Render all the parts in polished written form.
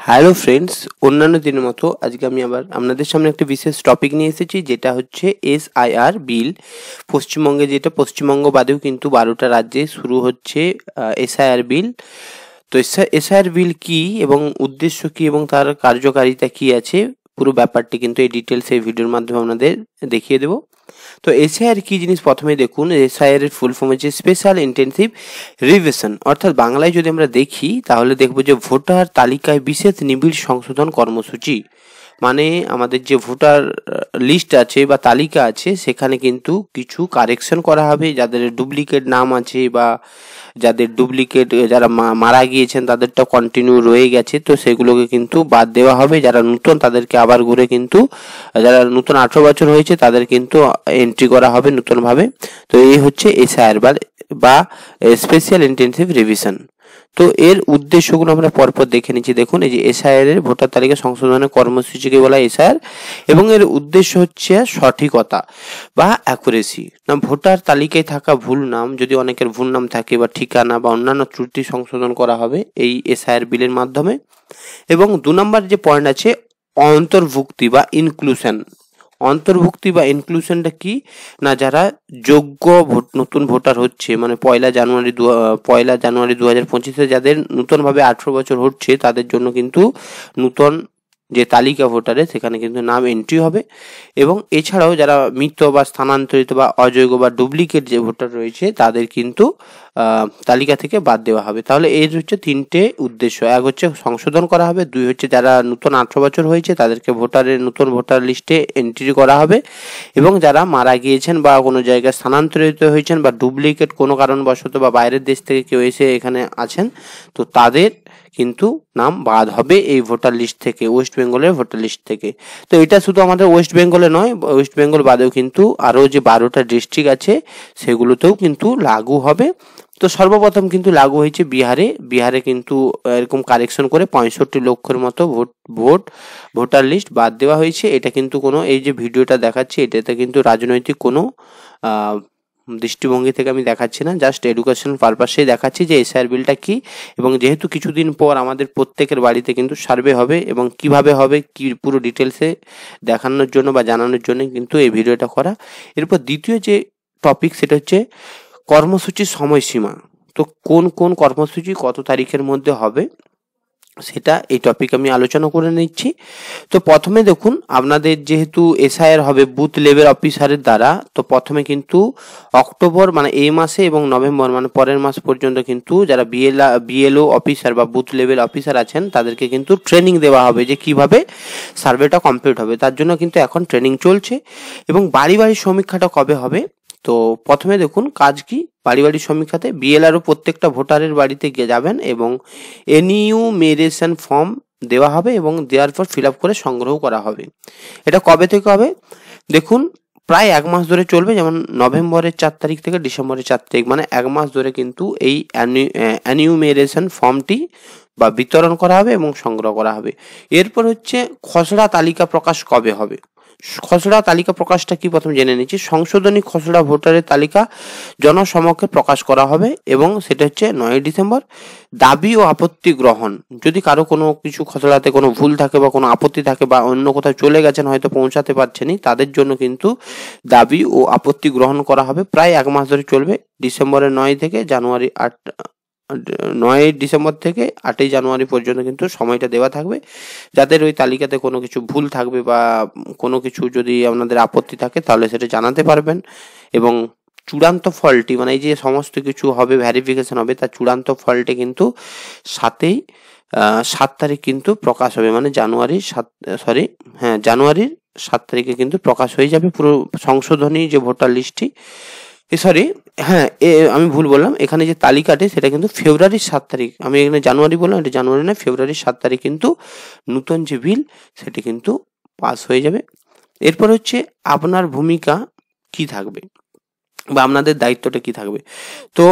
Hello friends, অন্যান্য দিনের মতো আজকে আমি আবার আপনাদের সামনে একটা বিশেষ টপিক নিয়ে এসেছি, যেটা হচ্ছে এসআইআর বিল। পশ্চিমবঙ্গে, যেটা পশ্চিমবঙ্গ বাদেও কিন্তু 12টা রাজ্যে শুরু হচ্ছে এসআইআর বিল। তো এসআইআর বিল কি এবং উদ্দেশ্য কি এবং তার কার্যকারিতা কি আছে, পুরো ব্যাপারটি কিন্তু এই ডিটেলস এই ভিডিওর মাধ্যমে আপনাদের দেখিয়ে দেবো। তো এসআইআর কি জিনিস প্রথমে দেখুন। এসআইআর এর ফুল ফর্ম হচ্ছে স্পেশাল ইন্টেনসিভ রিভিশন, অর্থাৎ বাংলায় যদি আমরা দেখি তাহলে দেখবো যে ভোটার তালিকায় বিশেষ নিবিড় সংশোধন কর্মসূচি। মানে আমাদের যে ভোটার লিস্ট আছে বা তালিকা আছে সেখানে কিন্তু কিছু কারেকশন করা হবে, যাদের ডুপ্লিকেট নাম আছে বা যাদের ডুপ্লিকেট যারা মারা গিয়েছেন তাদেরটা কন্টিনিউ রয়ে গেছে, তো সেগুলোকে কিন্তু বাদ দেওয়া হবে। যারা নতুন তাদেরকে আবার ঘুরে কিন্তু, যারা নতুন 18 বছর হয়েছে তাদের কিন্তু এন্ট্রি করা হবে নতুনভাবে। তো এই হচ্ছে এসআইআর বা স্পেশাল ইন্টেনসিভ রিভিশন। তো এর উদ্দেশ্যগুলো আমরা পরপর দেখে নিচ্ছি। দেখুন, এই যে এসআইআর এর ভোটার তালিকা সংশোধনের কর্মসূচিকে বলা এসআইআর, এবং এর উদ্দেশ্য হচ্ছে সঠিকতা বা অ্যাকুরেসি। না, ভোটার তালিকায় থাকা ভুল নাম, যদি অনেকের ভুল নাম থাকে বা ঠিকানা বা অন্যান্য ত্রুটি সংশোধন করা হবে এই এসআইআর বিলের মাধ্যমে। এবং 2 নম্বর যে পয়েন্ট আছে, অন্তর্ভুক্তি বা ইনক্লুশন। অন্তর্ভুক্তি বা ইনক্লুশনটা কি না, যারা যোগ্য নতুন ভোটার হচ্ছে, মানে 1 জানুয়ারি 2025 যাদের নতুনভাবে 18 বছর হচ্ছে তাদের জন্য কিন্তু নতুন যে তালিকা ভোটারে সেখানে কিন্তু নাম এন্ট্রি হবে। এবং এছাড়াও যারা মৃত বা স্থানান্তরিত বা অযোগ্য বা ডুপ্লিকেট যে ভোটার রয়েছে তাদের কিন্তু তালিকা থেকে বাদ দেওয়া হবে। তাহলে এর হচ্ছে 3টে উদ্দেশ্য। এক হচ্ছে সংশোধন করা হবে, 2 হচ্ছে যারা নতুন 18 বছর হয়েছে তাদেরকে নতুন ভোটার লিস্টে এন্ট্রি করা হবে, এবং যারা মারা গিয়েছেন বা কোনো জায়গায় স্থানান্তরিত হয়েছেন বা ডুপ্লিকেট কোনো কারণবশত বা বাইরের দেশ থেকে কেউ এসে এখানে আছেন, তো তাদের কিন্তু নাম বাদ হবে এই ভোটার লিস্ট থেকে, ওয়েস্ট বেঙ্গলের ভোটার লিস্ট থেকে। তো এটা শুধু আমাদের ওয়েস্ট বেঙ্গলে নয়, ওয়েস্ট বেঙ্গল বাদেও কিন্তু আরও যে 12টা ডিস্ট্রিক্ট আছে সেগুলোতেও কিন্তু লাগু হবে। তো সর্বপ্রথম কিন্তু লাগু হয়েছে বিহারে কিন্তু এরকম কারেকশন করে 65 লক্ষের মতো ভোটার লিস্ট বাদ দেওয়া হয়েছে। এটা কিন্তু কোনো, এই যে ভিডিওটা দেখাচ্ছি এটাতে কিন্তু রাজনৈতিক কোনো দৃষ্টিভঙ্গি থেকে আমি দেখাচ্ছি না, জাস্ট এডুকেশন পারপাসেই দেখাচ্ছি যে এসআইআর বিলটা কি। এবং যেহেতু কিছুদিন পর আমাদের প্রত্যেকের বাড়িতে কিন্তু সার্ভে হবে এবং কিভাবে হবে কি পুরো ডিটেলসে দেখানোর জন্য বা জানানোর জন্য কিন্তু এই ভিডিওটা করা। এরপর দ্বিতীয় যে টপিক সেটা হচ্ছে কর্মসূচির সময়সীমা। তো কোন কোন কর্মসূচি কত তারিখের মধ্যে হবে সেটা এই টপিক আমি আলোচনা করে নিচ্ছি। তো প্রথমে দেখুন, আপনাদের যেহেতু এসআইআর হবে বুথ লেভেল অফিসারের দ্বারা, তো প্রথমে কিন্তু অক্টোবর মানে এই মাসে এবং নভেম্বর মানে পরের মাস পর্যন্ত কিন্তু যারা বিএলও অফিসার বা বুথ লেভেল অফিসার আছেন তাদেরকে কিন্তু ট্রেনিং দেওয়া হবে যে কিভাবে সার্ভেটা কমপ্লিট হবে। তার জন্য কিন্তু এখন ট্রেনিং চলছে। এবং বাড়ি সমীক্ষাটা কবে হবে, তো প্রথমে দেখুন কাজ কি, বাড়ি সমীক্ষাতে বিএলআরও প্রত্যেকটা ভোটারের বাড়িতে গিয়ে যাবেন এবং এনিউমেরেশন ফর্ম দেওয়া হবে এবং দেওয়ার পর ফিল আপ করে সংগ্রহ করা হবে। এটা কবে থেকে হবে দেখুন, প্রায় 1 মাস ধরে চলবে, যেমন নভেম্বরের 4 তারিখ থেকে ডিসেম্বরের 4 তারিখ, মানে 1 মাস ধরে কিন্তু এই এনিউমেরেশন ফর্মটি বা বিতরণ করা হবে এবং সংগ্রহ করা হবে। এরপর হচ্ছে খসড়া তালিকা প্রকাশ কবে হবে। খসড়া তালিকা প্রকাশটা কি প্রথমে জেনে নিচ্ছি। সংশোধনী খসড়া ভোটারের তালিকা জনসমক্ষে প্রকাশ করা হবে এবং সেটা হচ্ছে 9 ডিসেম্বর। দাবি ও আপত্তি গ্রহণ, যদি কারো কোনো কিছু খসড়াতে কোনো ভুল থাকে বা কোনো আপত্তি থাকে বা অন্য কোথাও চলে গেছেন হয়তো পৌঁছাতে পারছেনি, তাদের জন্য কিন্তু দাবি ও আপত্তি গ্রহণ করা হবে। প্রায় 1 মাস ধরে চলবে, ডিসেম্বরের 9 থেকে জানুয়ারি 9 ডিসেম্বর থেকে 8 জানুয়ারি পর্যন্ত কিন্তু সময়টা দেওয়া থাকবে। যাদের ওই তালিকাতে কোনো কিছু ভুল থাকবে বা কোনো কিছু যদি আপনাদের আপত্তি থাকে তাহলে সেটা জানাতে পারবেন। এবং চূড়ান্ত ফলটি, মানে এই যে সমস্ত কিছু হবে ভেরিফিকেশন হবে, তার চূড়ান্ত ফলটি কিন্তু 7 তারিখ কিন্তু প্রকাশ হবে, মানে জানুয়ারির 7 তারিখে কিন্তু প্রকাশ হয়ে যাবে পুরো সংশোধনী যে ভোটার লিস্টটি। আমি ভুল বললাম, এখানে যে তালিকাটি সেটা কিন্তু ফেব্রুয়ারির 7 তারিখ, আমি এখানে জানুয়ারি বললাম, এটা জানুয়ারি না, ফেব্রুয়ারির 7 তারিখ কিন্তু নতুন যে বিল সেটি কিন্তু পাস হয়ে যাবে। এরপর হচ্ছে আপনার ভূমিকা কি থাকবে বা আপনাদের দায়িত্বটা কি থাকবে। তো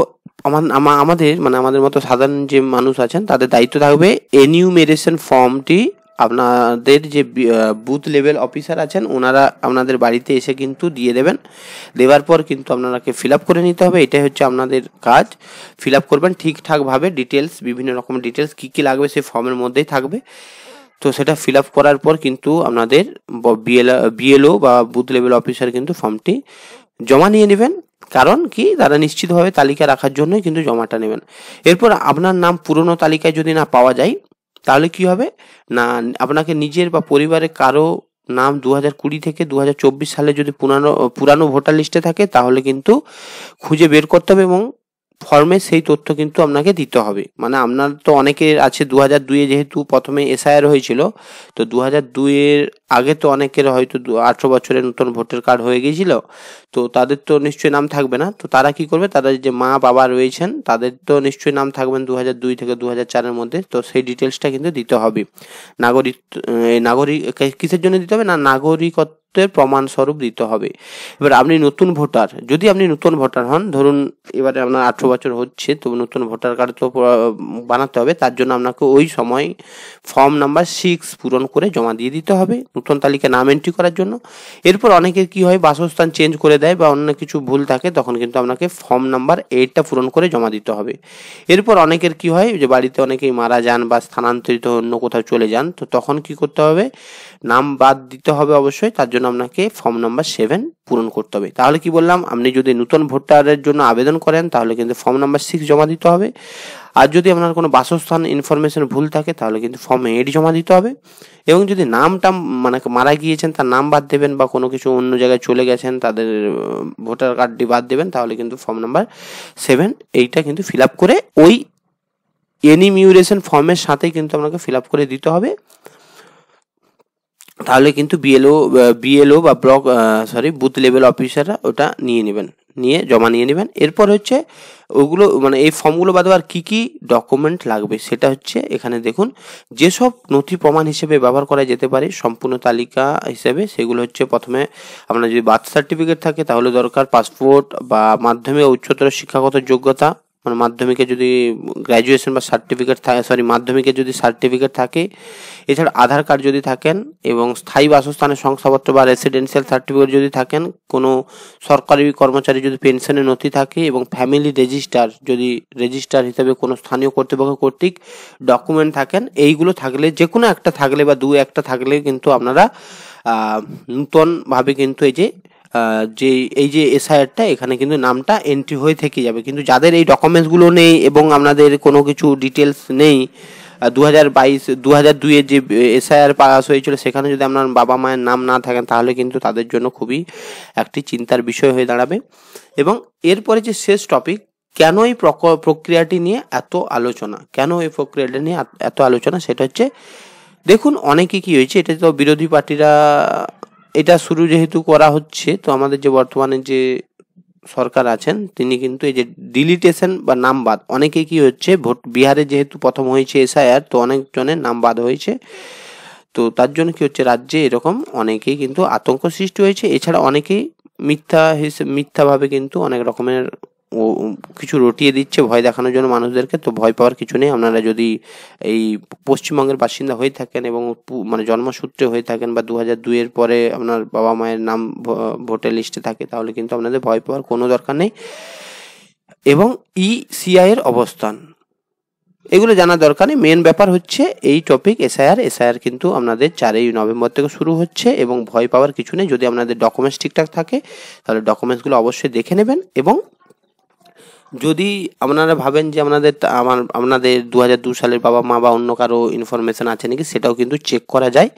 আমাদের মানে আমাদের মতো সাধারণ যে মানুষ আছেন তাদের দায়িত্ব থাকবে এনিউমেরেশন ফর্মটি আপনাদের যে বুথ লেভেল অফিসার আছেন ওনারা আপনাদের বাড়িতে এসে কিন্তু দিয়ে দেবেন। দেওয়ার পর কিন্তু আপনাকে ফিল আপ করে নিতে হবে। এটাই হচ্ছে আপনাদের কাজ। ফিল আপ করবেন ঠিকঠাকভাবে, ডিটেলস বিভিন্ন রকম ডিটেলস কী কী লাগবে সেই ফর্মের মধ্যেই থাকবে। তো সেটা ফিল আপ করার পর কিন্তু আপনাদের বিএলও বা বুথ লেভেল অফিসার কিন্তু ফর্মটি জমা নিয়ে নেবেন। কারণ কি, তারা নিশ্চিতভাবে তালিকা রাখার জন্যই কিন্তু জমাটা নেবেন। এরপর আপনার নাম পুরনো তালিকায় যদি না পাওয়া যায় তাহলে কি হবে না, আপনাকে নিজের বা পরিবারের কারো নাম 2020 থেকে 2024 সালে যদি পুরানো ভোটার লিস্টে থাকে তাহলে কিন্তু খুঁজে বের করতে হবে এবং ফর্মে সেই তথ্য কিন্তু আপনাকে দিতে হবে। মানে আপনার তো অনেকের আছে 2002-এ যেহেতু প্রথমে এসআইআর হয়েছিল, তো 2002-এর আগে তো অনেকের হয়তো 18 বছরের নতুন ভোটার কার্ড হয়ে গিয়েছিল, তো তাদের তো নিশ্চয়ই নাম থাকবে না। তো তারা কি করবে, তারা যে মা বাবা রয়েছেন তাদের তো নিশ্চয়ই নাম থাকবেন 2002 থেকে 2004-এর মধ্যে। তো সেই ডিটেলসটা কিন্তু দিতে হবে। নাগরিক কিসের জন্য দিতে হবে না, নাগরিকত্বের প্রমাণস্বরূপ দিতে হবে। এবার আপনি নতুন ভোটার, যদি আপনি নতুন ভোটার হন, ধরুন এবারে আপনার 18 বছর হচ্ছে, তো নতুন ভোটার কার্ড তো বানাতে হবে। তার জন্য আপনাকে ওই সময় ফর্ম নাম্বার 6 পূরণ করে জমা দিয়ে দিতে হবে নতুন তালিকা নাম এন্ট্রি করার জন্য। এরপর অনেকের কি হয়, বাসস্থান চেঞ্জ করে দেয় বা অন্য কিছু ভুল থাকে, তখন কিন্তু আপনাকে ফর্ম নাম্বার 8টা পূরণ করে জমা দিতে হবে। এরপর অনেকের কি হয় যে বাড়িতে অনেকেই মারা যান বা স্থানান্তরিত অন্য কোথাও চলে যান, তো তখন কি করতে হবে, নাম বাদ দিতে হবে অবশ্যই। তার জন্য আপনাকে ফর্ম নাম্বার 7 পূরণ করতে হবে। তাহলে কি বললাম, আপনি যদি নতুন ভোটারের জন্য আবেদন করেন তাহলে কিন্তু ফর্ম নাম্বার 6 জমা দিতে হবে। আর যদি আপনার কোনো বাসস্থান ইনফরমেশন ভুল থাকে তাহলে কিন্তু ফর্ম 8 জমা দিতে হবে। এবং যদি নামটা মানে মারা গিয়েছেন তার নাম বাদ দেবেন বা কোনো কিছু অন্য জায়গায় চলে গেছেন তাদের ভোটার কার্ডটি বাদ দেবেন, তাহলে কিন্তু ফর্ম নাম্বার 7 এইটা কিন্তু ফিল আপ করে ওই এনিমিউরেশন ফর্মের সাথেই কিন্তু আপনাকে ফিল আপ করে দিতে হবে। তাহলে কিন্তু বিএলও বা বুথ লেভেল অফিসাররা ওটা জমা নিয়ে নেবেন। এরপর হচ্ছে ওগুলো মানে এই ফর্মগুলো বাদে আর কি কি ডকুমেন্ট লাগবে সেটা হচ্ছে এখানে দেখুন। যেসব নথি প্রমাণ হিসেবে ব্যবহার করা যেতে পারে সম্পূর্ণ তালিকা হিসেবে, সেগুলো হচ্ছে প্রথমে আপনার যদি বার্থ সার্টিফিকেট থাকে তাহলে দরকার, পাসপোর্ট বা মাধ্যমিক উচ্চতর শিক্ষাগত যোগ্যতা, মানে মাধ্যমিকে যদি গ্র্যাজুয়েশন বা সার্টিফিকেট থাকে, মাধ্যমিকে যদি সার্টিফিকেট থাকে, এছাড়া আধার কার্ড যদি থাকেন এবং স্থায়ী বাসস্থানের শংসাপত্র বা রেসিডেন্সিয়াল সার্টিফিকেট যদি থাকেন, কোনো সরকারি কর্মচারী যদি পেনশনের নথি থাকে এবং ফ্যামিলি রেজিস্টার হিসেবে কোনো স্থানীয় কর্তৃপক্ষ কর্তৃক ডকুমেন্ট থাকেন, এইগুলো থাকলে যে কোনো একটা থাকলে বা একটা থাকলে কিন্তু আপনারা নূতনভাবে কিন্তু এই যে এসআইআরটা এখানে কিন্তু নামটা এন্ট্রি হয়ে থেকে যাবে। কিন্তু যাদের এই ডকুমেন্টসগুলো নেই এবং আপনাদের কোনো কিছু ডিটেলস নেই, 2002-এর যে এসআইআর পাস হয়েছিল সেখানে যদি আপনার বাবা মায়ের নাম না থাকেন তাহলে কিন্তু তাদের জন্য খুবই একটি চিন্তার বিষয় হয়ে দাঁড়াবে। এবং এরপরে যে শেষ টপিক, কেন এই প্রক্রিয়াটি নিয়ে এত আলোচনা, সেটা হচ্ছে দেখুন অনেকে কি হয়েছে, এটা তো বিরোধী পার্টিরা এটা শুরু যেহেতু করা হচ্ছে, তো আমাদের যে বর্তমানে যে সরকার আছেন তিনি কিন্তু এই যে ডিলিটেশন বা নাম বাদ, অনেকে কি হচ্ছে বিহারে যেহেতু প্রথম হয়েছে এসআইআর, তো অনেকজনের নাম বাদ হয়েছে। তো তার জন্য কি হচ্ছে, রাজ্যে এরকম অনেকেই কিন্তু আতঙ্ক সৃষ্টি হয়েছে। এছাড়া অনেকেই মিথ্যাভাবে কিন্তু অনেক রকমের কিছু রটিয়ে দিচ্ছে ভয় দেখানোর জন্য মানুষদেরকে। তো ভয় পাওয়ার কিছু নেই। আপনারা যদি এই পশ্চিমবঙ্গের বাসিন্দা হয়ে থাকেন এবং মানে জন্মসূত্রে হয়ে থাকেন বা 2002-এর পরে আপনার বাবা মায়ের নাম ভোটার লিস্টে থাকে তাহলে কিন্তু আপনাদের ভয় পাওয়ার কোনো দরকার নেই। এবং ইসিআই এর অবস্থান এগুলো জানা দরকার নেই। মেন ব্যাপার হচ্ছে এই টপিক এসআইআর কিন্তু আপনাদের 4ই নভেম্বর থেকে শুরু হচ্ছে এবং ভয় পাওয়ার কিছু নেই। যদি আপনাদের ডকুমেন্টস ঠিকঠাক থাকে তাহলে ডকুমেন্টসগুলো অবশ্যই দেখে নেবেন। এবং যদি আপনারা ভাবেন যে আপনাদের 2002 সালের বাবা মা বা অন্য কারো ইনফরমেশন আছে নাকি, সেটাও কিন্তু চেক করা যায়।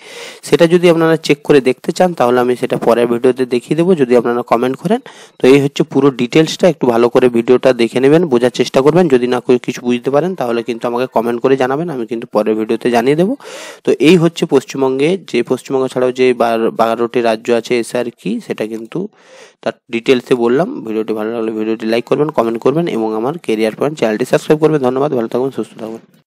সেটা যদি আপনারা চেক করে দেখতে চান তাহলে আমি সেটা পরের ভিডিওতে দেখিয়ে দেবো যদি আপনারা কমেন্ট করেন। তো এই হচ্ছে পুরো ডিটেলসটা, একটু ভালো করে ভিডিওটা দেখে নেবেন, বোঝার চেষ্টা করবেন। যদি না কিছু বুঝতে পারেন তাহলে কিন্তু আমাকে কমেন্ট করে জানাবেন, আমি কিন্তু পরের ভিডিওতে জানিয়ে দেবো। তো এই হচ্ছে পশ্চিমবঙ্গ ছাড়াও যে 12টি রাজ্য আছে এসআইআর কি, সেটা কিন্তু তার ডিটেলসে বললাম। ভিডিওটি ভালো লাগলে ভিডিওটি লাইক করবেন, কমেন্ট করবেন এবং আমার কেরিয়ার পয়েন্ট চ্যানেলটি সাবস্ক্রাইব করবেন। ধন্যবাদ, ভালো থাকুন, সুস্থ থাকুন।